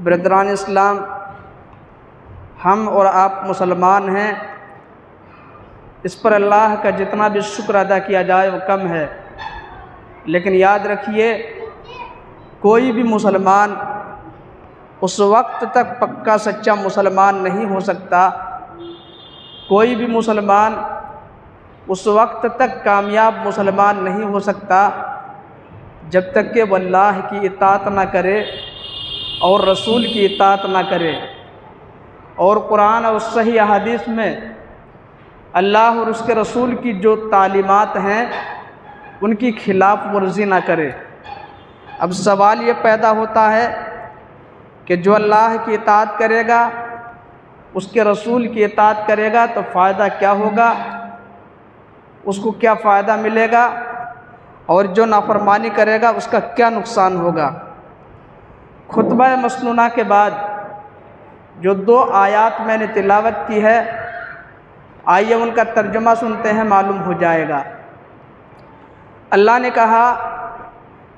برادران اسلام، ہم اور آپ مسلمان ہیں، اس پر اللہ کا جتنا بھی شکر ادا کیا جائے وہ کم ہے، لیکن یاد رکھیے کوئی بھی مسلمان اس وقت تک پکا سچا مسلمان نہیں ہو سکتا، کوئی بھی مسلمان اس وقت تک کامیاب مسلمان نہیں ہو سکتا جب تک کہ وہ اللہ کی اطاعت نہ کرے اور رسول کی اطاعت نہ کرے، اور قرآن اور صحیح احادیث میں اللہ اور اس کے رسول کی جو تعلیمات ہیں ان کی خلاف ورزی نہ کرے۔ اب سوال یہ پیدا ہوتا ہے کہ جو اللہ کی اطاعت کرے گا، اس کے رسول کی اطاعت کرے گا تو فائدہ کیا ہوگا، اس کو کیا فائدہ ملے گا، اور جو نافرمانی کرے گا اس کا کیا نقصان ہوگا۔ خطبہ مسنونہ کے بعد جو 2 آیات میں نے تلاوت کی ہے، آئیے ان کا ترجمہ سنتے ہیں، معلوم ہو جائے گا۔ اللہ نے کہا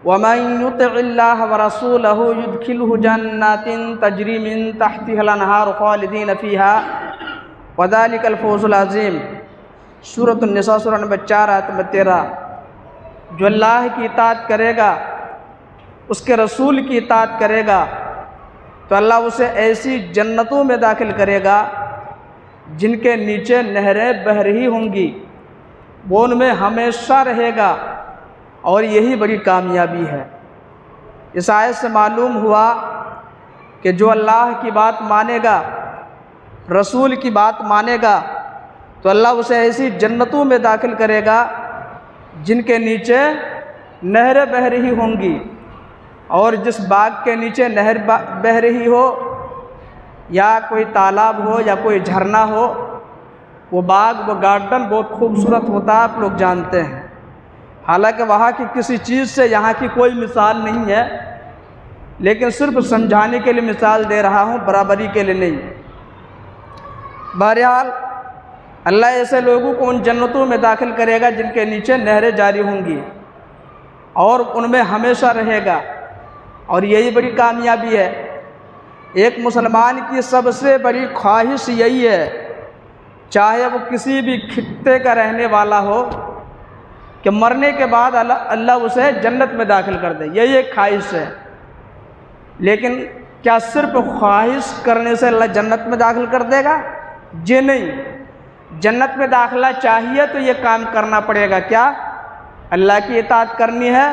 وَمَن يُطِعِ اللَّهَ وَرَسُولَهُ يُدْخِلْهُ جَنَّاتٍ تَجْرِي مِن تَحْتِهَا الْأَنْهَارُ خَالِدِينَ فِيهَا وَذَلِكَ الْفَوْزُ الْعَظِيمُ۔ سورۃ النساء سورہ نمبر 4 آیت نمبر 13۔ جو اللہ کی اطاعت کرے گا، اس کے رسول کی اطاعت کرے گا تو اللہ اسے ایسی جنتوں میں داخل کرے گا جن کے نیچے نہریں بہہ رہی ہوں گی، وہ ان میں ہمیشہ رہے گا، اور یہی بڑی کامیابی ہے۔ اس آیت سے معلوم ہوا کہ جو اللہ کی بات مانے گا، رسول کی بات مانے گا تو اللہ اسے ایسی جنتوں میں داخل کرے گا جن کے نیچے نہریں بہہ رہی ہوں گی، اور جس باغ کے نیچے نہر بہہ رہی ہو یا کوئی تالاب ہو یا کوئی جھرنا ہو، وہ باغ، وہ گارڈن بہت خوبصورت ہوتا ہے، آپ لوگ جانتے ہیں۔ حالانکہ وہاں کی کسی چیز سے یہاں کی کوئی مثال نہیں ہے، لیکن صرف سمجھانے کے لیے مثال دے رہا ہوں، برابری کے لیے نہیں۔ بہرحال اللہ ایسے لوگوں کو ان جنتوں میں داخل کرے گا جن کے نیچے نہریں جاری ہوں گی، اور ان میں ہمیشہ رہے گا، اور یہی بڑی کامیابی ہے۔ ایک مسلمان کی سب سے بڑی خواہش یہی ہے، چاہے وہ کسی بھی خطے کا رہنے والا ہو، کہ مرنے کے بعد اللہ اسے جنت میں داخل کر دے، یہی ایک خواہش ہے۔ لیکن کیا صرف خواہش کرنے سے اللہ جنت میں داخل کر دے گا؟ جی نہیں، جنت میں داخلہ چاہیے تو یہ کام کرنا پڑے گا، کیا؟ اللہ کی اطاعت کرنی ہے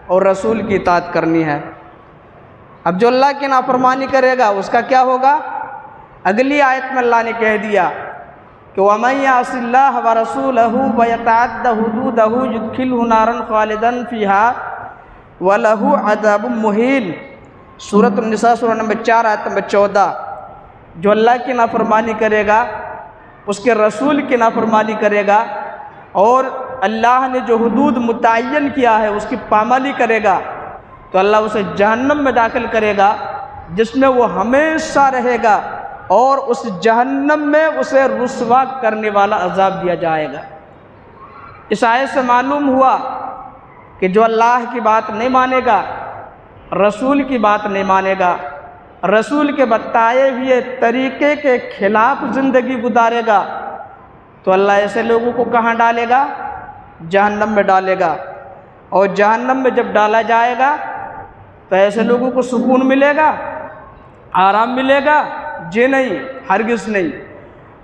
اور رسول کی اطاعت کرنی ہے۔ اب جو اللہ کی نافرمانی کرے گا اس کا کیا ہوگا؟ اگلی آیت میں اللہ نے کہہ دیا کہ وَمَن يَعْصِ اللَّهَ وَرَسُولَهُ وَيَتَعَدَّ حُدُودَهُ يُدْخِلْهُ نَارًا خَالِدًا فِيهَا وَلَهُ عَذَابٌ مُّهِينٌ۔ سورۃ النساء سورہ نمبر 4 آیت نمبر 14۔ جو اللہ کی نافرمانی کرے گا، اس کے رسول کی نافرمانی کرے گا، اور اللہ نے جو حدود متعین کیا ہے اس کی پامالی کرے گا، تو اللہ اسے جہنم میں داخل کرے گا جس میں وہ ہمیشہ رہے گا، اور اس جہنم میں اسے رسوا کرنے والا عذاب دیا جائے گا۔ اس آیت سے معلوم ہوا کہ جو اللہ کی بات نہیں مانے گا، رسول کی بات نہیں مانے گا، رسول کے بتائے ہوئے طریقے کے خلاف زندگی گزارے گا، تو اللہ ایسے لوگوں کو کہاں ڈالے گا؟ جہنم میں ڈالے گا۔ اور جہنم میں جب ڈالا جائے گا تو ایسے لوگوں کو سکون ملے گا، آرام ملے گا؟ جی نہیں، ہرگز نہیں،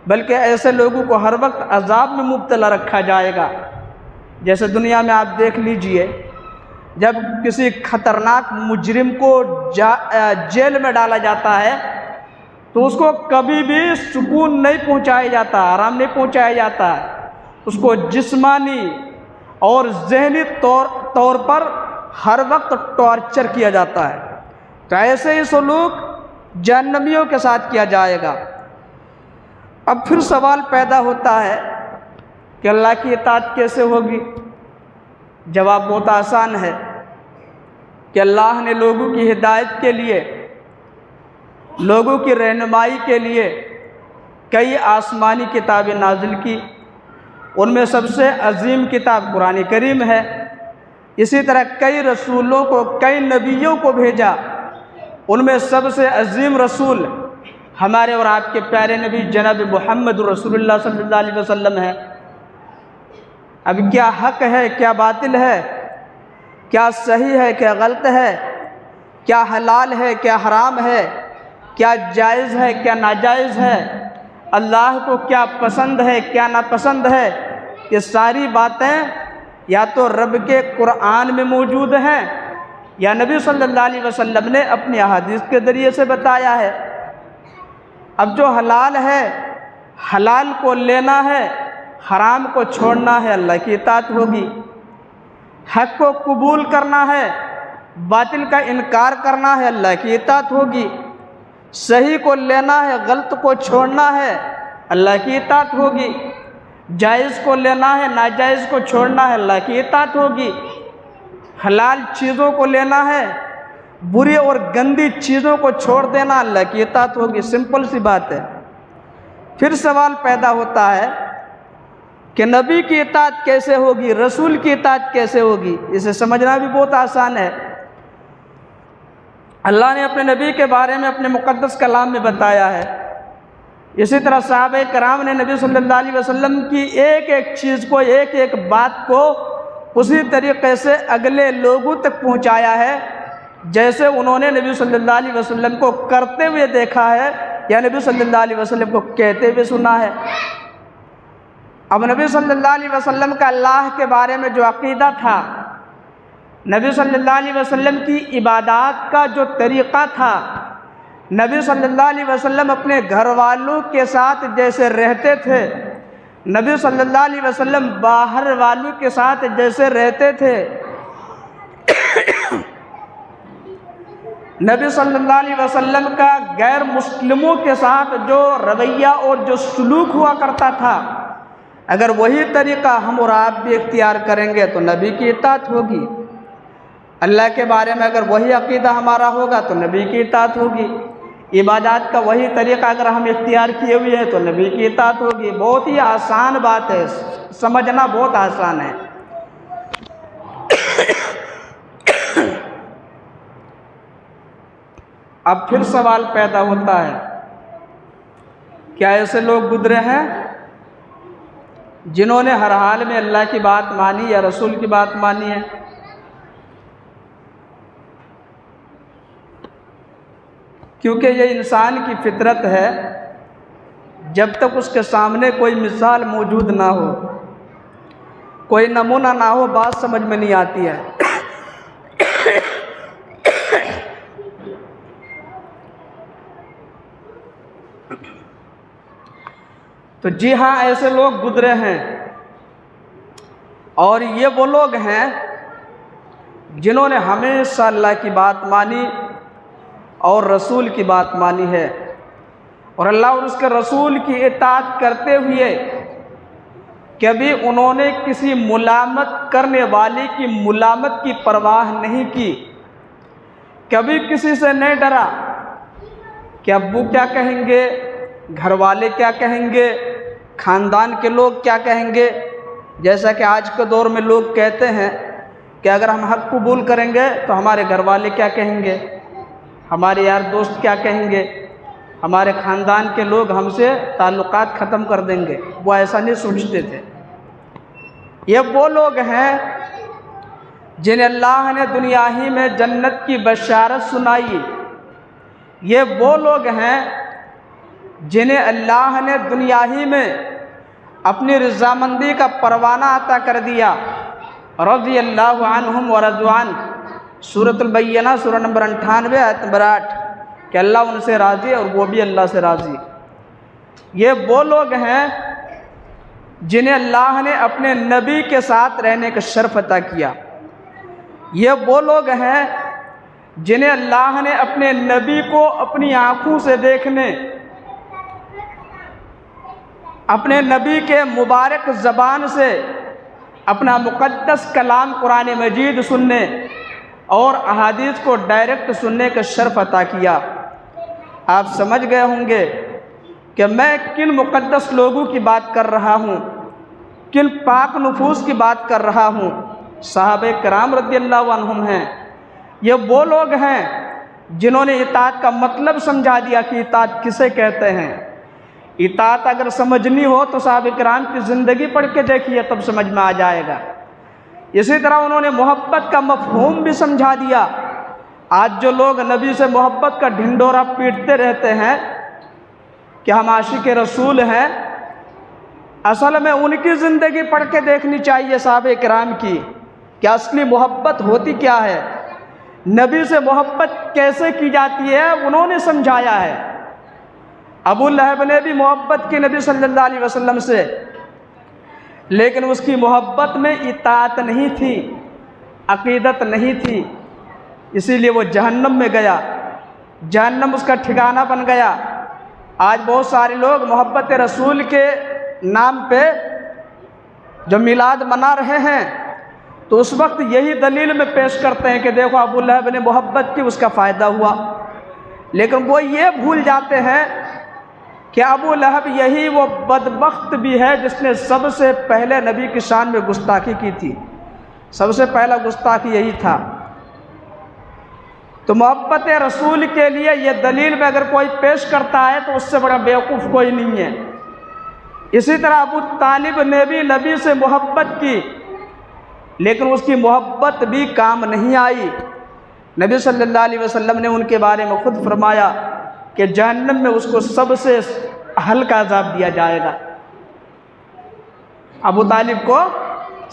بلکہ ایسے لوگوں کو ہر وقت عذاب میں مبتلا رکھا جائے گا۔ جیسے دنیا میں آپ دیکھ لیجئے، جب کسی خطرناک مجرم کو جیل میں ڈالا جاتا ہے تو اس کو کبھی بھی سکون نہیں پہنچایا جاتا، آرام نہیں پہنچایا جاتا، اس کو جسمانی اور ذہنی طور پر ہر وقت ٹارچر کیا جاتا ہے۔ تو ایسے ہی سلوک جہنمیوں کے ساتھ کیا جائے گا۔ اب پھر سوال پیدا ہوتا ہے کہ اللہ کی اطاعت کیسے ہوگی؟ جواب بہت آسان ہے کہ اللہ نے لوگوں کی ہدایت کے لیے، لوگوں کی رہنمائی کے لیے کئی آسمانی کتابیں نازل کی، ان میں سب سے عظیم کتاب قرآن کریم ہے۔ اسی طرح کئی رسولوں کو، کئی نبیوں کو بھیجا، ان میں سب سے عظیم رسول ہمارے اور آپ کے پیارے نبی جناب محمد رسول اللہ صلی اللہ علیہ وسلم ہیں۔ اب کیا حق ہے، کیا باطل ہے، کیا صحیح ہے، کیا غلط ہے، کیا حلال ہے، کیا حرام ہے، کیا جائز ہے، کیا ناجائز ہے، اللہ کو کیا پسند ہے، کیا ناپسند ہے، یہ ساری باتیں یا تو رب کے قرآن میں موجود ہیں یا نبی صلی اللہ علیہ وسلم نے اپنی احادیث کے ذریعے سے بتایا ہے۔ اب جو حلال ہے، حلال کو لینا ہے، حرام کو چھوڑنا ہے، اللہ کی اطاعت ہوگی۔ حق کو قبول کرنا ہے، باطل کا انکار کرنا ہے، اللہ کی اطاعت ہوگی۔ صحیح کو لینا ہے، غلط کو چھوڑنا ہے، اللہ کی اطاعت ہوگی۔ جائز کو لینا ہے، ناجائز کو چھوڑنا ہے، اللہ کی اطاعت ہوگی۔ حلال چیزوں کو لینا ہے، بری اور گندی چیزوں کو چھوڑ دینا، اللہ کی اطاعت ہوگی۔ سمپل سی بات ہے۔ پھر سوال پیدا ہوتا ہے کہ نبی کی اطاعت کیسے ہوگی، رسول کی اطاعت کیسے ہوگی؟ اسے سمجھنا بھی بہت آسان ہے۔ اللہ نے اپنے نبی کے بارے میں اپنے مقدس کلام میں بتایا ہے، اسی طرح صحابہ کرام نے نبی صلی اللہ علیہ وسلم کی ایک ایک چیز کو، ایک ایک بات کو اسی طریقے سے اگلے لوگوں تک پہنچایا ہے جیسے انہوں نے نبی صلی اللہ علیہ وسلم کو کرتے ہوئے دیکھا ہے یا نبی صلی اللہ علیہ وسلم کو کہتے ہوئے سنا ہے۔ اب نبی صلی اللہ علیہ وسلم کا اللہ کے بارے میں جو عقیدہ تھا، نبی صلی اللہ علیہ وسلم کی عبادات کا جو طریقہ تھا، نبی صلی اللہ علیہ وسلم اپنے گھر والوں کے ساتھ جیسے رہتے تھے، نبی صلی اللہ علیہ وسلم باہر والوں کے ساتھ جیسے رہتے تھے، نبی صلی اللہ علیہ وسلم کا غیر مسلموں کے ساتھ جو رویہ اور جو سلوک ہوا کرتا تھا، اگر وہی طریقہ ہم اور آپ بھی اختیار کریں گے تو نبی کی اطاعت ہوگی۔ اللہ کے بارے میں اگر وہی عقیدہ ہمارا ہوگا تو نبی کی اطاعت ہوگی۔ عبادات کا وہی طریقہ اگر ہم اختیار کیے ہوئے ہیں تو نبی کی اطاعت ہوگی۔ بہت ہی آسان بات ہے، سمجھنا بہت آسان ہے۔ اب پھر سوال پیدا ہوتا ہے، کیا ایسے لوگ گزرے ہیں جنہوں نے ہر حال میں اللہ کی بات مانی یا رسول کی بات مانی ہے؟ کیونکہ یہ انسان کی فطرت ہے، جب تک اس کے سامنے کوئی مثال موجود نہ ہو، کوئی نمونہ نہ ہو، بات سمجھ میں نہیں آتی ہے۔ تو جی ہاں، ایسے لوگ گزرے ہیں، اور یہ وہ لوگ ہیں جنہوں نے ہمیشہ اللہ کی بات مانی اور رسول کی بات مانی ہے، اور اللہ اور اس کے رسول کی اطاعت کرتے ہوئے کبھی انہوں نے کسی ملامت کرنے والے کی ملامت کی پرواہ نہیں کی، کبھی کسی سے نہیں ڈرا کہ ابو کیا کہیں گے، گھر والے کیا کہیں گے، خاندان کے لوگ کیا کہیں گے۔ جیسا کہ آج کے دور میں لوگ کہتے ہیں کہ اگر ہم حق قبول کریں گے تو ہمارے گھر والے کیا کہیں گے، ہمارے یار دوست کیا کہیں گے، ہمارے خاندان کے لوگ ہم سے تعلقات ختم کر دیں گے۔ وہ ایسا نہیں سوچتے تھے۔ یہ وہ لوگ ہیں جنہیں اللہ نے دنیا ہی میں جنت کی بشارت سنائی۔ یہ وہ لوگ ہیں جنہیں اللہ نے دنیا ہی میں اپنی رضامندی کا پروانہ عطا کر دیا۔ رضی اللہ عنہم ورضوا عنہ، سورۃ البینہ سورہ نمبر 98 آیت نمبر 8، کہ اللہ ان سے راضی اور وہ بھی اللہ سے راضی۔ یہ وہ لوگ ہیں جنہیں اللہ نے اپنے نبی کے ساتھ رہنے کا شرف عطا کیا۔ یہ وہ لوگ ہیں جنہیں اللہ نے اپنے نبی کو اپنی آنکھوں سے دیکھنے، اپنے نبی کے مبارک زبان سے اپنا مقدس کلام قرآن مجید سننے اور احادیث کو ڈائریکٹ سننے کا شرف عطا کیا۔ آپ سمجھ گئے ہوں گے کہ میں کن مقدس لوگوں کی بات کر رہا ہوں، کن پاک نفوس کی بات کر رہا ہوں۔ صحابہ کرام رضی اللہ عنہم ہیں۔ یہ وہ لوگ ہیں جنہوں نے اطاعت کا مطلب سمجھا دیا کہ اطاعت کسے کہتے ہیں۔ اطاعت اگر سمجھنی ہو تو صحابہ کرام کی زندگی پڑھ کے دیکھیے، تب سمجھ میں آ جائے گا۔ اسی طرح انہوں نے محبت کا مفہوم بھی سمجھا دیا۔ آج جو لوگ نبی سے محبت کا ڈھنڈورا پیٹتے رہتے ہیں کہ ہم عاشق رسول ہیں، اصل میں ان کی زندگی پڑھ کے دیکھنی چاہیے صحابہ کرام کی کہ اصلی محبت ہوتی کیا ہے، نبی سے محبت کیسے کی جاتی ہے، انہوں نے سمجھایا ہے۔ ابو لہب نے بھی محبت کی نبی صلی اللہ علیہ وسلم سے، لیکن اس کی محبت میں اطاعت نہیں تھی، عقیدت نہیں تھی، اسی لیے وہ جہنم میں گیا، جہنم اس کا ٹھکانہ بن گیا۔ آج بہت سارے لوگ محبت رسول کے نام پہ جو میلاد منا رہے ہیں تو اس وقت یہی دلیل میں پیش کرتے ہیں کہ دیکھو ابو لہب نے محبت کی، اس کا فائدہ ہوا، لیکن وہ یہ بھول جاتے ہیں کہ ابو لہب یہی وہ بدبخت بھی ہے جس نے سب سے پہلے نبی کی شان میں گستاخی کی تھی، سب سے پہلا گستاخی یہی تھا۔ تو محبت رسول کے لیے یہ دلیل میں اگر کوئی پیش کرتا ہے تو اس سے بڑا بیوقوف کوئی نہیں ہے۔ اسی طرح ابو طالب نے بھی نبی سے محبت کی، لیکن اس کی محبت بھی کام نہیں آئی۔ نبی صلی اللہ علیہ وسلم نے ان کے بارے میں خود فرمایا کہ جہنم میں اس کو سب سے ہلکا عذاب دیا جائے گا، ابو طالب کو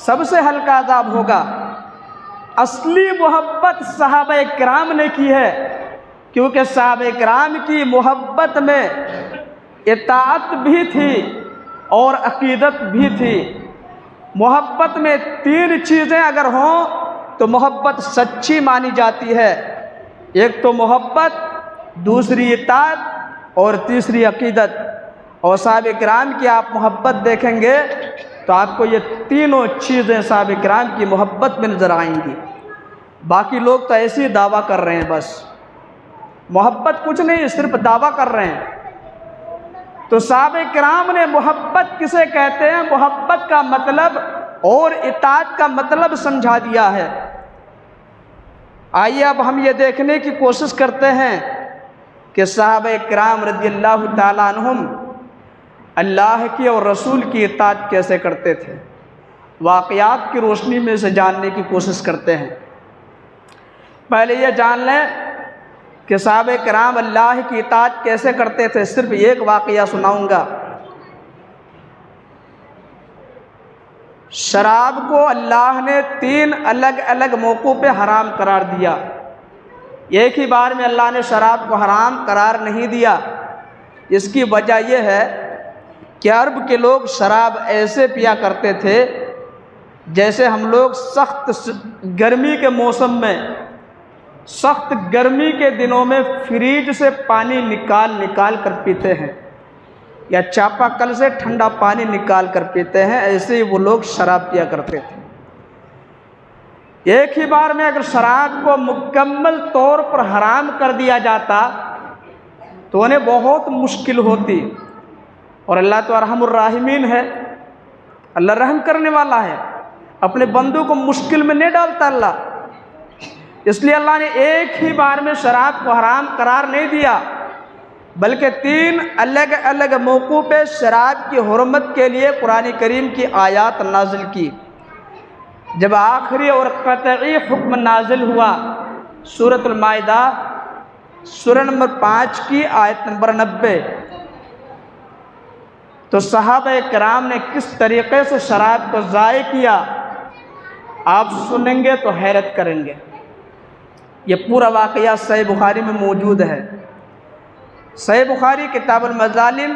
سب سے ہلکا عذاب ہوگا۔ اصلی محبت صحابہ کرام نے کی ہے، کیونکہ صحابہ کرام کی محبت میں اطاعت بھی تھی اور عقیدت بھی تھی۔ محبت میں تین چیزیں اگر ہوں تو محبت سچی مانی جاتی ہے، ایک تو محبت، دوسری اطاعت اور تیسری عقیدت۔ اور صحابہ کرام کی آپ محبت دیکھیں گے تو آپ کو یہ تینوں چیزیں صحابہ کرام کی محبت میں نظر آئیں گی۔ باقی لوگ تو ایسی دعویٰ کر رہے ہیں، بس محبت کچھ نہیں، صرف دعویٰ کر رہے ہیں۔ تو صحابہ کرام نے محبت کسے کہتے ہیں، محبت کا مطلب اور اطاعت کا مطلب سمجھا دیا ہے۔ آئیے اب ہم یہ دیکھنے کی کوشش کرتے ہیں کہ صحابہ کرام رضی اللہ تعالیٰ عنہم اللہ کی اور رسول کی اطاعت کیسے کرتے تھے، واقعات کی روشنی میں سے جاننے کی کوشش کرتے ہیں۔ پہلے یہ جان لیں کہ صحابہ کرام اللہ کی اطاعت کیسے کرتے تھے۔ صرف ایک واقعہ سناؤں گا۔ شراب کو اللہ نے 3 الگ الگ موقعوں پہ حرام قرار دیا۔ ایک ہی بار میں اللہ نے شراب کو حرام قرار نہیں دیا۔ اس کی وجہ یہ ہے کہ عرب کے لوگ شراب ایسے پیا کرتے تھے جیسے ہم لوگ سخت گرمی کے موسم میں، سخت گرمی کے دنوں میں فریج سے پانی نکال کر پیتے ہیں، یا چاپا کل سے ٹھنڈا پانی نکال کر پیتے ہیں، ایسے ہی وہ لوگ شراب پیا کرتے تھے۔ ایک ہی بار میں اگر شراب کو مکمل طور پر حرام کر دیا جاتا تو انہیں بہت مشکل ہوتی، اور اللہ تو ارحم الراحمین ہے، اللہ رحم کرنے والا ہے، اپنے بندوں کو مشکل میں نہیں ڈالتا اللہ۔ اس لیے اللہ نے ایک ہی بار میں شراب کو حرام قرار نہیں دیا، بلکہ 3 الگ الگ موقعوں پہ شراب کی حرمت کے لیے قرآن کریم کی آیات نازل کی۔ جب آخری اور قطعی حکم نازل ہوا، سورۃ المائدہ سورہ نمبر 5 کی آیت نمبر 90، تو صحابہ کرام نے کس طریقے سے شراب کو ضائع کیا آپ سنیں گے تو حیرت کریں گے۔ یہ پورا واقعہ صحیح بخاری میں موجود ہے۔ صحیح بخاری کتاب المظالم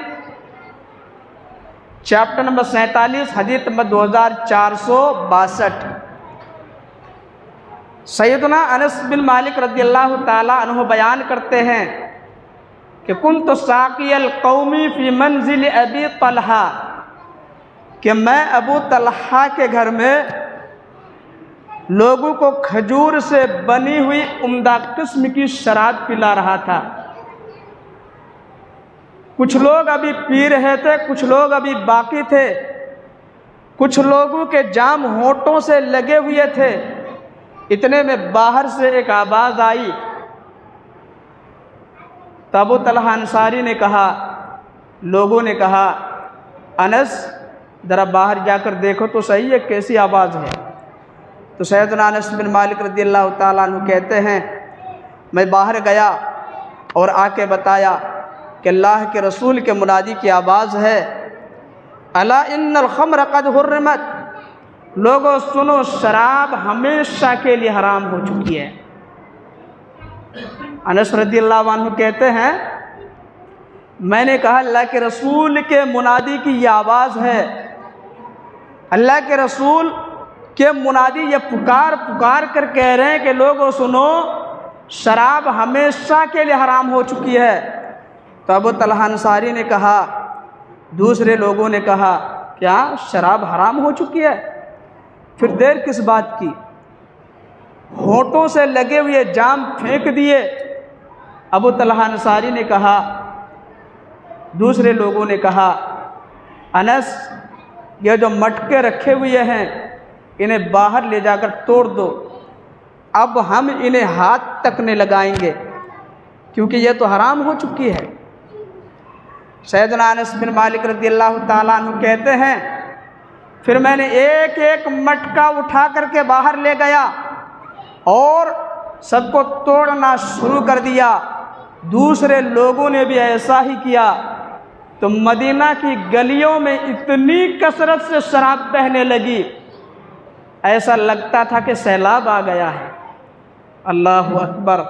چیپٹر نمبر 47 حدیث نمبر 2462۔ سیدنا انس بن مالک رضی اللہ تعالیٰ عنہ بیان کرتے ہیں کہ کنت ساقی القومی فی منزل ابی طلحہ، کہ میں ابو طلحہ کے گھر میں لوگوں کو کھجور سے بنی ہوئی عمدہ قسم کی شراب پلا رہا تھا۔ کچھ لوگ ابھی پی رہے تھے، کچھ لوگ ابھی باقی تھے، کچھ لوگوں کے جام ہونٹوں سے لگے ہوئے تھے۔ اتنے میں باہر سے ایک آواز آئی تو ابو طلحہ انصاری نے کہا، لوگوں نے کہا انس ذرا باہر جا کر دیکھو تو صحیح ہے کیسی آواز ہے۔ تو سیدنا انس بن مالک رضی اللہ تعالیٰ عنہ کہتے ہیں میں باہر گیا اور آ کے بتایا کہ اللہ کے رسول کے منادی کی آواز ہے، الا ان الخمر قد حرمت، لوگوں سنو شراب ہمیشہ کے لیے حرام ہو چکی ہے۔ انس رضی اللہ عنہ کہتے ہیں میں نے کہا اللہ کے رسول کے منادی کی یہ آواز ہے، اللہ کے رسول کے منادی یہ پکار کر کہہ رہے ہیں کہ لوگوں سنو شراب ہمیشہ کے لیے حرام ہو چکی ہے۔ تو ابو طلحہ انصاری نے کہا، دوسرے لوگوں نے کہا کیا شراب حرام ہو چکی ہے؟ پھر دیر کس بات کی؟ ہونٹوں سے لگے ہوئے جام پھینک دیے۔ ابو طلحہ انصاری نے کہا، دوسرے لوگوں نے کہا انس یہ جو مٹکے رکھے ہوئے ہیں انہیں باہر لے جا کر توڑ دو، اب ہم انہیں ہاتھ تک نہیں لگائیں گے کیونکہ یہ تو حرام ہو چکی ہے۔ سیدنا انس بن مالک رضی اللہ تعالیٰ عنہ کہتے ہیں پھر میں نے ایک ایک مٹکا اٹھا کر کے باہر لے گیا اور سب کو توڑنا شروع کر دیا۔ دوسرے لوگوں نے بھی ایسا ہی کیا، تو مدینہ کی گلیوں میں اتنی کثرت سے شراب بہنے لگی ایسا لگتا تھا کہ سیلاب آ گیا ہے۔ اللہ اکبر۔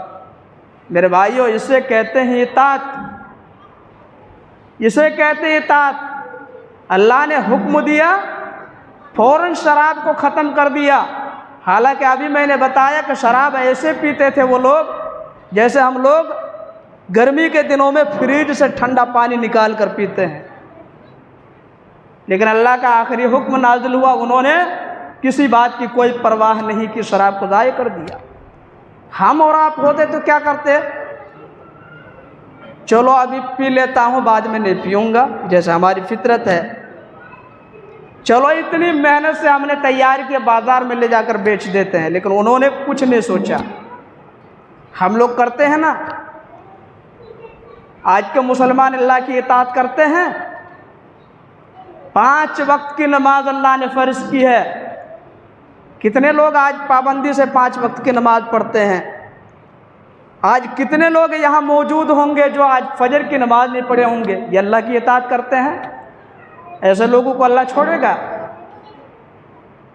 میرے بھائیو اسے کہتے ہیں اطاعت، اسے کہتے ہیں اطاعت۔ اللہ نے حکم دیا فوراً شراب کو ختم کر دیا، حالانکہ ابھی میں نے بتایا کہ شراب ایسے پیتے تھے وہ لوگ جیسے ہم لوگ گرمی کے دنوں میں فریج سے ٹھنڈا پانی نکال کر پیتے ہیں، لیکن اللہ کا آخری حکم نازل ہوا، انہوں نے کسی بات کی کوئی پرواہ نہیں کی، شراب کو ضائع کر دیا۔ ہم اور آپ ہوتے تو کیا کرتے؟ چلو ابھی پی لیتا ہوں بعد میں نہیں پیوں گا، جیسے ہماری فطرت ہے۔ چلو اتنی محنت سے ہم نے تیار کیا بازار میں لے جا کر بیچ دیتے ہیں، لیکن انہوں نے کچھ نہیں سوچا۔ ہم لوگ کرتے ہیں نا، آج کے مسلمان اللہ کی اطاعت کرتے ہیں، 5 وقت کی نماز اللہ نے فرض کی ہے۔ کتنے لوگ آج پابندی سے 5 وقت کی نماز پڑھتے ہیں؟ آج کتنے لوگ یہاں موجود ہوں گے جو آج فجر کی نماز نہیں پڑھے ہوں گے؟ یہ اللہ کی اطاعت کرتے ہیں؟ ایسے لوگوں کو اللہ چھوڑے گا؟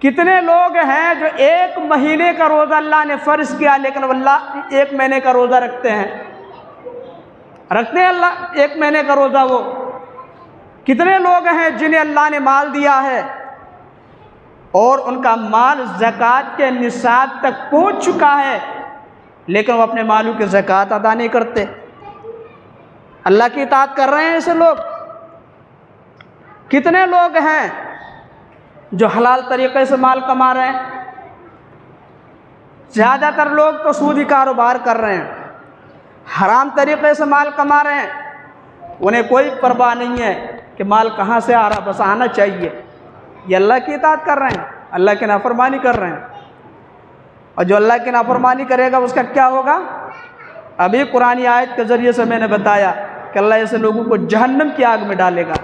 کتنے لوگ ہیں جو 1 مہینے کا روزہ اللہ نے فرض کیا لیکن اللہ 1 مہینے کا روزہ رکھتے ہیں اللہ 1 مہینے کا روزہ؟ وہ کتنے لوگ ہیں جنہیں اللہ نے مال دیا ہے اور ان کا مال زکوٰۃ کے نصاب تک پہنچ چکا ہے لیکن وہ اپنے مالوں کی زکوٰۃ ادا نہیں کرتے؟ اللہ کی اطاعت کر رہے ہیں ایسے لوگ؟ کتنے لوگ ہیں جو حلال طریقے سے مال کما رہے ہیں؟ زیادہ تر لوگ تو سودی کاروبار کر رہے ہیں، حرام طریقے سے مال کما رہے ہیں، انہیں کوئی پرواہ نہیں ہے کہ مال کہاں سے آ رہا، بس آنا چاہیے۔ یہ اللہ کی اطاعت کر رہے ہیں، اللہ کی نافرمانی کر رہے ہیں، اور جو اللہ کی نافرمانی کرے گا اس کا کیا ہوگا؟ ابھی قرآنی آیت کے ذریعے سے میں نے بتایا کہ اللہ ایسے لوگوں کو جہنم کی آگ میں ڈالے گا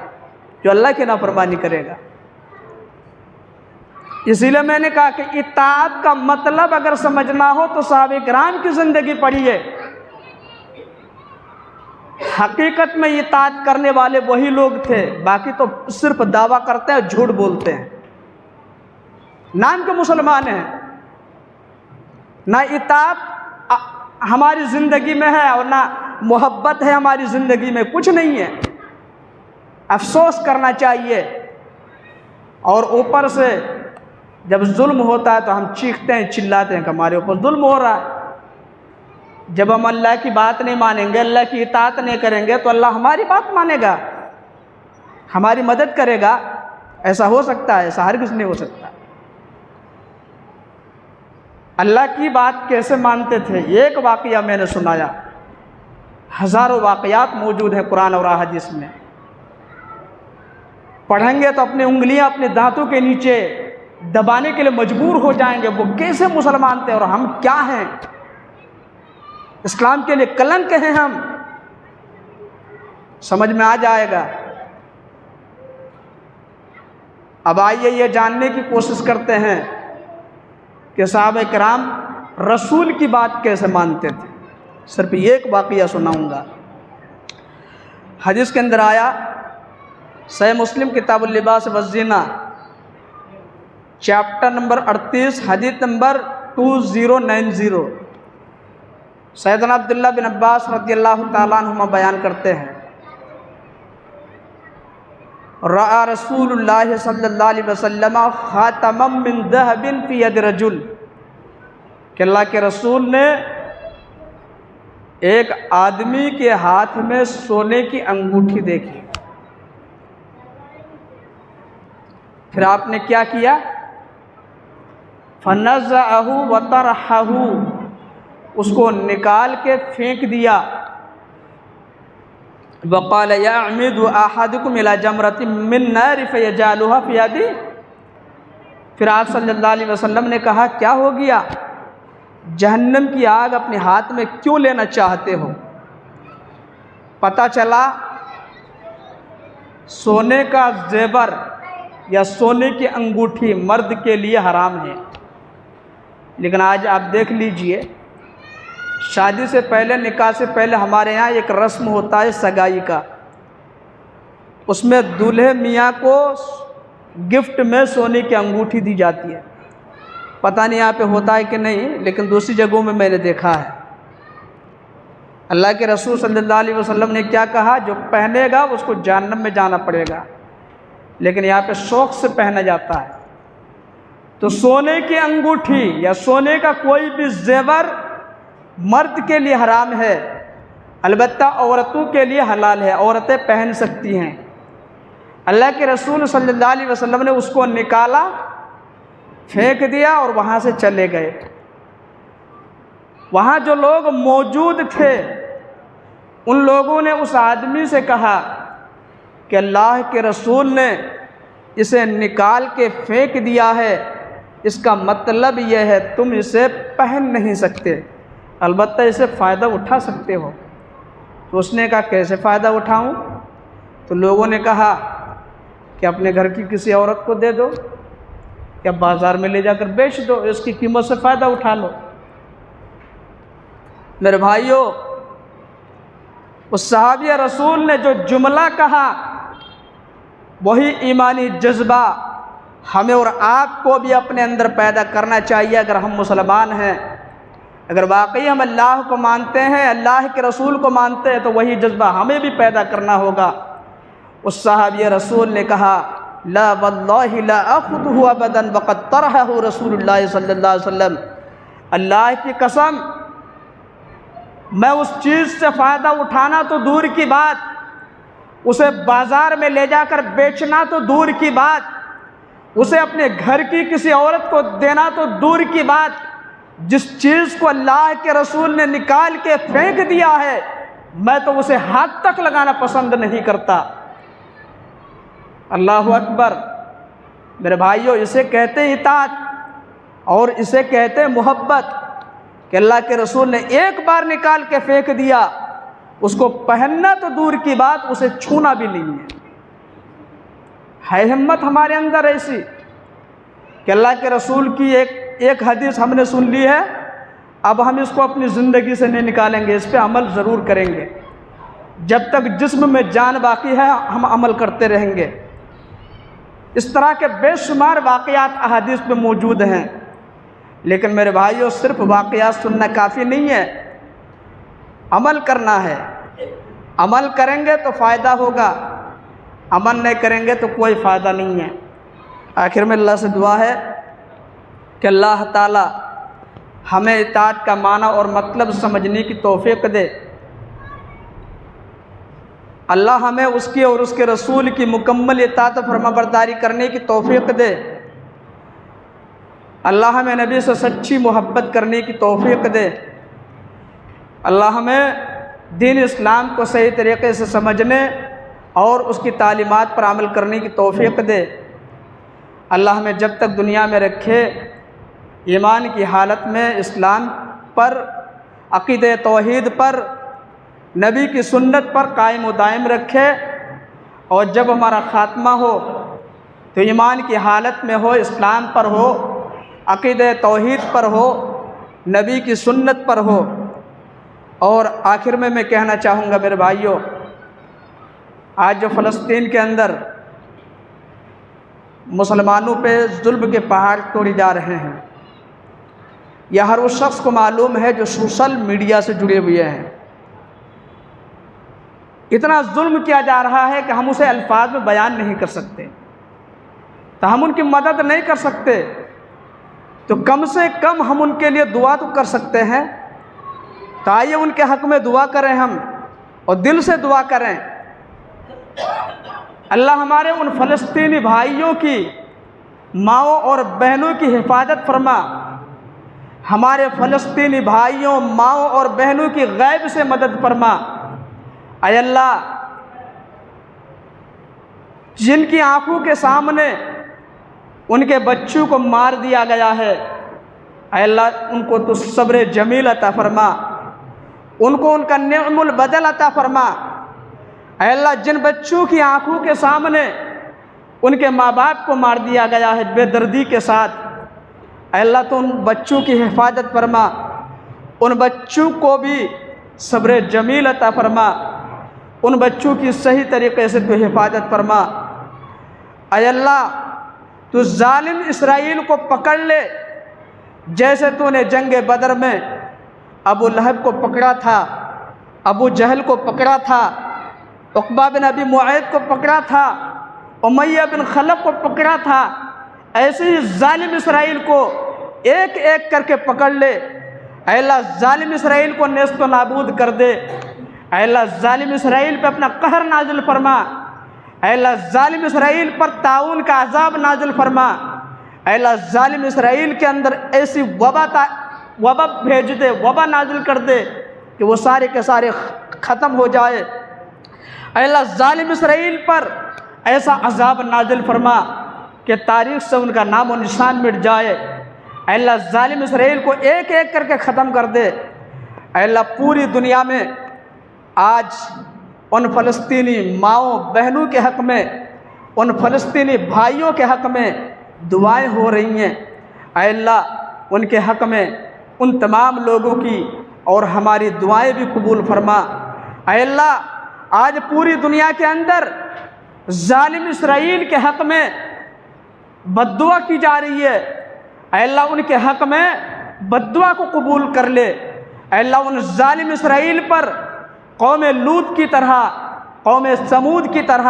جو اللہ کی نافرمانی کرے گا۔ اسی لیے میں نے کہا کہ اطاعت کا مطلب اگر سمجھنا ہو تو صحابہ کرام کی زندگی پڑھیے۔ حقیقت میں اطاعت کرنے والے وہی لوگ تھے، باقی تو صرف دعویٰ کرتے ہیں، جھوٹ بولتے ہیں، نام کے مسلمان ہیں۔ نہ اطاعت ہماری زندگی میں ہے اور نہ محبت ہے ہماری زندگی میں، کچھ نہیں ہے۔ افسوس کرنا چاہیے، اور اوپر سے جب ظلم ہوتا ہے تو ہم چیختے ہیں، چلاتے ہیں کہ ہمارے اوپر ظلم ہو رہا ہے۔ جب ہم اللہ کی بات نہیں مانیں گے، اللہ کی اطاعت نہیں کریں گے تو اللہ ہماری بات مانے گا، ہماری مدد کرے گا؟ ایسا ہو سکتا ہے؟ ایسا ہرگز نہیں ہو سکتا۔ اللہ کی بات کیسے مانتے تھے؟ ایک واقعہ میں نے سنایا، ہزاروں واقعات موجود ہیں قرآن اور احادیث میں، پڑھیں گے تو اپنی انگلیاں اپنے دانتوں کے نیچے دبانے کے لیے مجبور ہو جائیں گے۔ وہ کیسے مسلمان تھے اور ہم کیا ہیں؟ اسلام کے لیے کلنک ہیں ہم۔ سمجھ میں آ جائے گا۔ اب آئیے یہ جاننے کی کوشش کرتے ہیں کہ صحابہ کرام رسول کی بات کیسے مانتے تھے۔ صرف ایک واقعہ سناؤں گا۔ حدیث کے اندر آیا، صحیح مسلم کتاب اللباس والزینہ چیپٹر نمبر 38 حدیث نمبر 2090، سیدنا عبداللہ بن عباس رضی اللہ تعالیٰ عنہما بیان کرتے ہیں، رأى رسول اللہ صلی اللہ علیہ وسلم خاتما من ذهب فی ید رجل، کہ اللہ کے رسول نے ایک آدمی کے ہاتھ میں سونے کی انگوٹھی دیکھی۔ پھر آپ نے کیا کیا؟ فنزعه وطرحه، اس کو نکال کے پھینک دیا۔ وقال يعمد احدكم الى جمرة من نار فيجعلها في يده، پھر آپ صلی اللہ علیہ وسلم نے کہا کیا ہو گیا؟ جہنم کی آگ اپنے ہاتھ میں کیوں لینا چاہتے ہو؟ پتہ چلا سونے کا زیور یا سونے کی انگوٹھی مرد کے لیے حرام ہے، لیکن آج آپ دیکھ لیجئے، شادی سے پہلے، نکاح سے پہلے ہمارے یہاں ایک رسم ہوتا ہے سگائی کا، اس میں دولہے میاں کو گفٹ میں سونے کی انگوٹھی دی جاتی ہے۔ پتہ نہیں یہاں پہ ہوتا ہے کہ نہیں، لیکن دوسری جگہوں میں میں نے دیکھا ہے۔ اللہ کے رسول صلی اللہ علیہ وسلم نے کیا کہا؟ جو پہنے گا اس کو جہنم میں جانا پڑے گا، لیکن یہاں پہ شوق سے پہنا جاتا ہے۔ تو سونے کی انگوٹھی یا سونے کا کوئی بھی زیور مرد کے لیے حرام ہے، البتہ عورتوں کے لیے حلال ہے، عورتیں پہن سکتی ہیں۔ اللہ کے رسول صلی اللہ علیہ وسلم نے اس کو نکالا، پھینک دیا اور وہاں سے چلے گئے۔ وہاں جو لوگ موجود تھے ان لوگوں نے اس آدمی سے کہا کہ اللہ کے رسول نے اسے نکال کے پھینک دیا ہے، اس کا مطلب یہ ہے تم اسے پہن نہیں سکتے، البتہ اسے فائدہ اٹھا سکتے ہو۔ تو اس نے کہا کیسے فائدہ اٹھاؤں؟ تو لوگوں نے کہا کہ اپنے گھر کی کسی عورت کو دے دو یا بازار میں لے جا کر بیچ دو، اس کی قیمت سے فائدہ اٹھا لو۔ میرے بھائیوں، اس صحابی رسول نے جو جملہ کہا وہی ایمانی جذبہ ہمیں اور آپ کو بھی اپنے اندر پیدا کرنا چاہیے۔ اگر ہم مسلمان ہیں، اگر واقعی ہم اللہ کو مانتے ہیں، اللہ کے رسول کو مانتے ہیں، تو وہی جذبہ ہمیں بھی پیدا کرنا ہوگا۔ اس صحابی رسول نے کہا لا واللہ لا اخذہ ابدا وقد طرحہ رسول اللہ صلی اللہ علیہ وسلم، اللہ کی قسم میں اس چیز سے فائدہ اٹھانا تو دور کی بات، اسے بازار میں لے جا کر بیچنا تو دور کی بات، اسے اپنے گھر کی کسی عورت کو دینا تو دور کی بات، جس چیز کو اللہ کے رسول نے نکال کے پھینک دیا ہے میں تو اسے ہاتھ تک لگانا پسند نہیں کرتا۔ اللہ اکبر۔ میرے بھائیوں، اسے کہتے ہیں اطاعت اور اسے کہتے ہیں محبت، کہ اللہ کے رسول نے ایک بار نکال کے پھینک دیا، اس کو پہننا تو دور کی بات، اسے چھونا بھی نہیں ہے۔ ہمت ہمارے اندر ایسی کہ اللہ کے رسول کی ایک حدیث ہم نے سن لی ہے، اب ہم اس کو اپنی زندگی سے نہیں نکالیں گے، اس پہ عمل ضرور کریں گے۔ جب تک جسم میں جان باقی ہے ہم عمل کرتے رہیں گے۔ اس طرح کے بے شمار واقعات احادیث میں موجود ہیں، لیکن میرے بھائیوں صرف واقعات سننا کافی نہیں ہے، عمل کرنا ہے۔ عمل کریں گے تو فائدہ ہوگا، عمل نہیں کریں گے تو کوئی فائدہ نہیں ہے۔ آخر میں اللہ سے دعا ہے کہ اللہ تعالی ہمیں اطاعت کا معنی اور مطلب سمجھنے کی توفیق دے۔ اللہ ہمیں اس کی اور اس کے رسول کی مکمل اطاعت و فرمانبرداری کرنے کی توفیق دے۔ اللہ ہمیں نبی سے سچی محبت کرنے کی توفیق دے۔ اللہ ہمیں دین اسلام کو صحیح طریقے سے سمجھنے اور اس کی تعلیمات پر عمل کرنے کی توفیق دے۔ اللہ ہمیں جب تک دنیا میں رکھے ایمان کی حالت میں اسلام پر، عقیدہ توحید پر نبی کی سنت پر قائم و دائم رکھے، اور جب ہمارا خاتمہ ہو تو ایمان کی حالت میں ہو، اسلام پر ہو، عقیدہ توحید پر ہو، نبی کی سنت پر ہو۔ اور آخر میں کہنا چاہوں گا میرے بھائیوں، آج جو فلسطین کے اندر مسلمانوں پہ ظلم کے پہاڑ توڑے جا رہے ہیں، یہ ہر اس شخص کو معلوم ہے جو سوشل میڈیا سے جڑے ہوئے ہیں۔ اتنا ظلم کیا جا رہا ہے کہ ہم اسے الفاظ میں بیان نہیں کر سکتے، تو ہم ان کی مدد نہیں کر سکتے، تو کم سے کم ہم ان کے لیے دعا تو کر سکتے ہیں۔ تو آئیے ان کے حق میں دعا کریں ہم، اور دل سے دعا کریں۔ اللہ ہمارے ان فلسطینی بھائیوں کی ماؤں اور بہنوں کی حفاظت فرما، ہمارے فلسطینی بھائیوں، ماؤں اور بہنوں کی غیب سے مدد فرما۔ اے اللہ، جن کی آنکھوں کے سامنے ان کے بچوں کو مار دیا گیا ہے، اے اللہ ان کو تو صبر جمیل عطا فرما، ان کو ان کا نعم البدل عطا فرما۔ اے اللہ، جن بچوں کی آنکھوں کے سامنے ان کے ماں باپ کو مار دیا گیا ہے بے دردی کے ساتھ، اے اللہ تو ان بچوں کی حفاظت فرما، ان بچوں کو بھی صبر جمیل عطا فرما، ان بچوں کی صحیح طریقے سے تو حفاظت فرما۔ اے اللہ، تو ظالم اسرائیل کو پکڑ لے، جیسے تو نے جنگ بدر میں ابو لہب کو پکڑا تھا، ابو جہل کو پکڑا تھا، عقبہ بن ابی معیط کو پکڑا تھا، امیہ بن خلف کو پکڑا تھا، ایسے ہی ظالم اسرائیل کو ایک ایک کر کے پکڑ لے۔ اے اللہ، ظالم اسرائیل کو نیست و نابود کر دے۔ اے اللہ، ظالم اسرائیل پہ اپنا قہر نازل فرما۔ اے اللہ، ظالم اسرائیل پر طاعون کا عذاب نازل فرما۔ اے اللہ، ظالم اسرائیل کے اندر ایسی وبا بھیج دے، وبا نازل کر دے کہ وہ سارے کے سارے ختم ہو جائے۔ اے اللہ، ظالم اسرائیل پر ایسا عذاب نازل فرما کہ تاریخ سے ان کا نام و نشان مٹ جائے۔ اے اللہ، ظالم اسرائیل کو ایک ایک کر کے ختم کر دے۔ اے اللہ، پوری دنیا میں آج ان فلسطینی ماؤں بہنوں کے حق میں، ان فلسطینی بھائیوں کے حق میں دعائیں ہو رہی ہیں۔ اے اللہ، ان کے حق میں ان تمام لوگوں کی اور ہماری دعائیں بھی قبول فرما۔ اے اللہ، آج پوری دنیا کے اندر ظالم اسرائیل کے حق میں بد دعا کی جا رہی ہے۔ اے اللہ، ان کے حق میں بد دعا کو قبول کر لے۔ اے اللہ، ان ظالم اسرائیل پر قوم لوط کی طرح، قوم سمود کی طرح،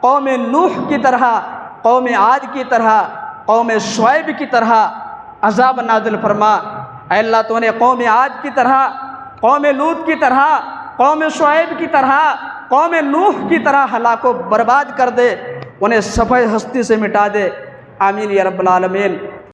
قوم نوح کی طرح، قوم عاد کی طرح، قوم شعیب کی طرح عذاب نازل فرما۔ اے اللہ، تو نے قوم عاد کی طرح، قوم لوط کی طرح، قوم شعیب کی طرح، قوم نوح کی طرح ہلاک و برباد کر دے، انہیں صفحہ ہستی سے مٹا دے۔ آمین یا رب العالمین۔